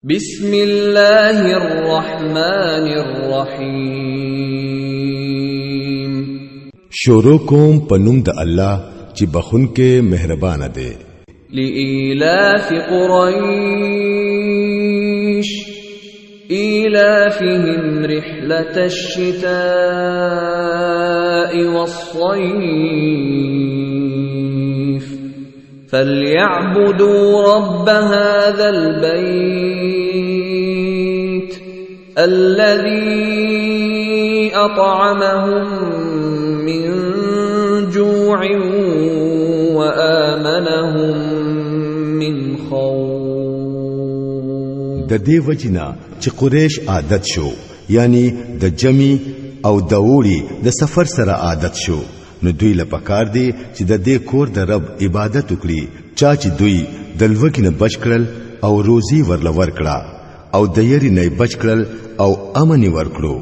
بسم الله الرحمن الرحیم شروع کوم پنوم د الله چې بخون کې مهربان دی. لإيلاف قريش إيلافهم رحلة الشتاء والصيف فليعبدوا رب هذا البيت الذي أطعمهم من جوع وآمنهم من خوف. د دې وجنا چې قریش عادت شو یعنی د جمی او د وړي د سفر سره عادت شو نو دوی لپاره دي چې د دې کور د رب عبادت وکړي چې دوی د لوګي نه بچ کړل او روزي ورلور کړه او د یری نه بچ کړل او امن ورکړو.